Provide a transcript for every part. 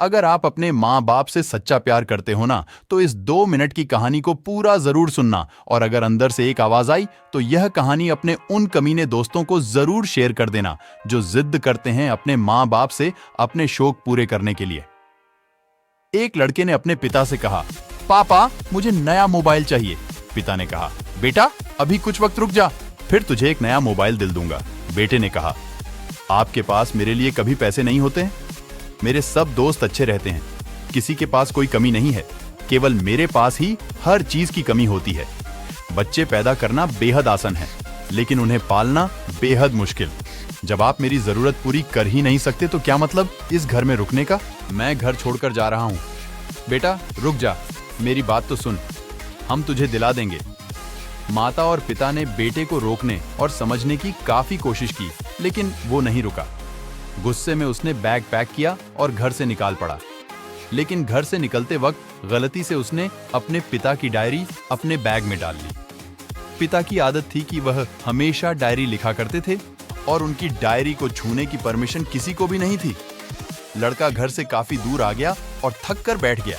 अगर आप अपने माँ बाप से सच्चा प्यार करते हो ना, तो इस 2 मिनट की कहानी को पूरा जरूर सुनना। और अगर अंदर से एक आवाज आई, तो यह कहानी अपने उन कमीने दोस्तों को जरूर शेयर कर देना जो जिद करते हैं अपने माँ बाप से अपने शौक पूरे करने के लिए। एक लड़के ने अपने पिता से कहा, पापा मुझे नया मोबाइल चाहिए। पिता ने कहा, बेटा अभी कुछ वक्त रुक जा, फिर तुझे एक नया मोबाइल दिल दूंगा। बेटे ने कहा, आपके पास मेरे लिए कभी पैसे नहीं होते हैं? मेरे सब दोस्त अच्छे रहते हैं, किसी के पास कोई कमी नहीं है, केवल मेरे पास ही हर चीज की कमी होती है। बच्चे पैदा करना बेहद आसान है, लेकिन उन्हें पालना बेहद मुश्किल। जब आप मेरी जरूरत पूरी कर ही नहीं सकते तो क्या मतलब इस घर में रुकने का? मैं घर छोड़कर जा रहा हूँ। बेटा रुक जा, मेरी बात तो सुन, हम तुझे दिला देंगे। माता और पिता ने बेटे को रोकने और समझने की काफी कोशिश की, लेकिन वो नहीं रुका। गुस्से में उसने बैग पैक किया और घर से निकाल पड़ा। लेकिन घर से निकलते वक्त गलती से उसने अपने पिता की डायरी अपने बैग में डाल ली। पिता की आदत थी कि वह हमेशा डायरी लिखा करते थे और उनकी डायरी को छूने की परमिशन किसी को भी नहीं थी। लड़का घर से काफी दूर आ गया और थक कर बैठ गया।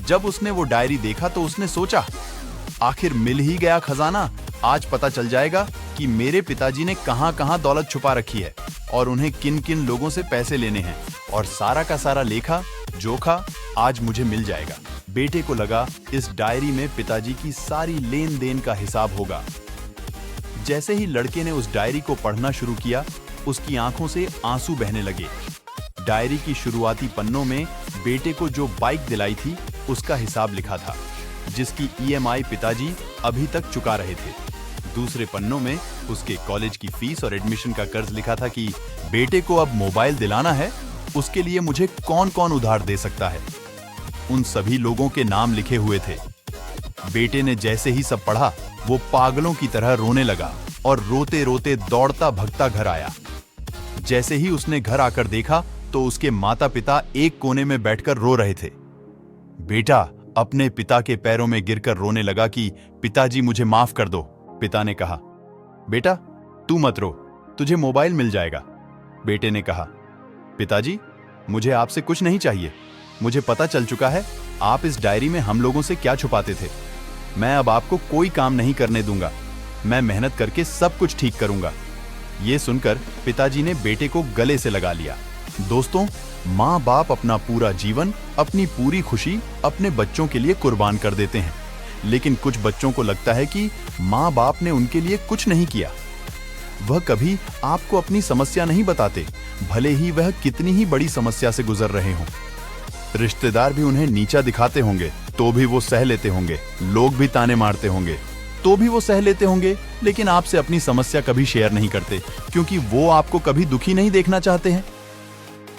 जब उसने वो डायरी देखा तो उसने सोचा, आखिर मिल ही गया खजाना। आज पता चल जाएगा कि मेरे पिताजी ने कहां-कहां दौलत छुपा रखी है और उन्हें किन-किन लोगों से पैसे लेने हैं, और सारा का सारा लेखा जोखा आज मुझे मिल जाएगा। बेटे को लगा इस डायरी में पिताजी की सारी लेन देन का हिसाब होगा। जैसे ही लड़के ने उस डायरी को पढ़ना शुरू किया, उसकी आंखों से आंसू बहने लगे। डायरी की शुरुआती पन्नों में बेटे को जो बाइक दिलाई थी उसका हिसाब लिखा था, जिसकी ईएमआई पिताजी अभी तक चुका रहे थे। दूसरे पन्नों में उसके कॉलेज की फीस और एडमिशन का कर्ज लिखा था कि बेटे को अब मोबाइल दिलाना है, उसके लिए मुझे कौन-कौन उधार दे सकता है। उन सभी लोगों के नाम लिखे हुए थे। बेटे ने जैसे ही सब पढ़ा, वो पागलों की तरह रोने लगा और रोते-रोते दौड़ता भगता घर आया। जैसे ही उसने घर आकर देखा तो उसके माता-पिता एक कोने में बैठकर रो रहे थे। बेटा अपने पिता के पैरों में गिरकर रोने लगा कि पिताजी मुझे माफ कर दो। पिता ने कहा, बेटा तू मत रो, तुझे मोबाइल मिल जाएगा। बेटे ने कहा, पिताजी मुझे आपसे कुछ नहीं चाहिए, मुझे पता चल चुका है आप इस डायरी में हम लोगों से क्या छुपाते थे। मैं अब आपको कोई काम नहीं करने दूंगा, मैं मेहनत करके सब कुछ ठीक करूंगा। ये सुनकर पिताजी ने बेटे को गले से लगा लिया। दोस्तों, माँ बाप अपना पूरा जीवन, अपनी पूरी खुशी अपने बच्चों के लिए कुर्बान कर देते हैं, लेकिन कुछ बच्चों को लगता है कि माँ बाप ने उनके लिए कुछ नहीं किया। वह कभी आपको अपनी समस्या नहीं बताते, भले ही वह कितनी ही बड़ी समस्या से गुजर रहे हों। रिश्तेदार भी उन्हें नीचा दिखाते होंगे तो भी वो सह लेते होंगे, लोग भी ताने मारते होंगे तो भी वो सह लेते होंगे, लेकिन आपसे अपनी समस्या कभी शेयर नहीं करते, क्योंकि वो आपको कभी दुखी नहीं देखना चाहते हैं।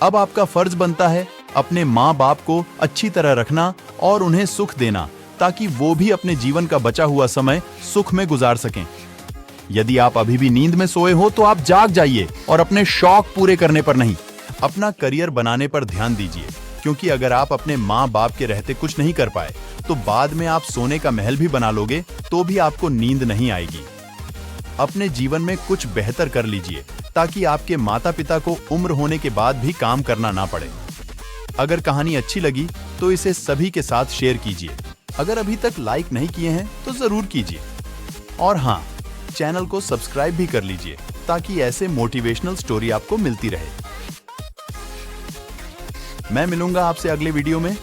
अब आपका फर्ज बनता है अपने माँ बाप को अच्छी तरह रखना और उन्हें सुख देना, ताकि वो भी अपने जीवन का बचा हुआ समय सुख में गुजार सकें। यदि आप अभी भी नींद में सोए हो तो आप जाग जाइए और अपने शौक पूरे करने पर नहीं, अपना करियर बनाने पर ध्यान दीजिए, क्योंकि अगर आप अपने माँ बाप के रहते कुछ नहीं कर पाए तो बाद में आप सोने का महल भी बना लोगे तो भी आपको नींद नहीं आएगी। अपने जीवन में कुछ बेहतर कर लीजिए, ताकि आपके माता पिता को उम्र होने के बाद भी काम करना ना पड़े। अगर कहानी अच्छी लगी तो इसे सभी के साथ शेयर कीजिए। अगर अभी तक लाइक नहीं किए हैं तो जरूर कीजिए, और हाँ, चैनल को सब्सक्राइब भी कर लीजिए, ताकि ऐसे मोटिवेशनल स्टोरी आपको मिलती रहे। मैं मिलूंगा आपसे अगले वीडियो में।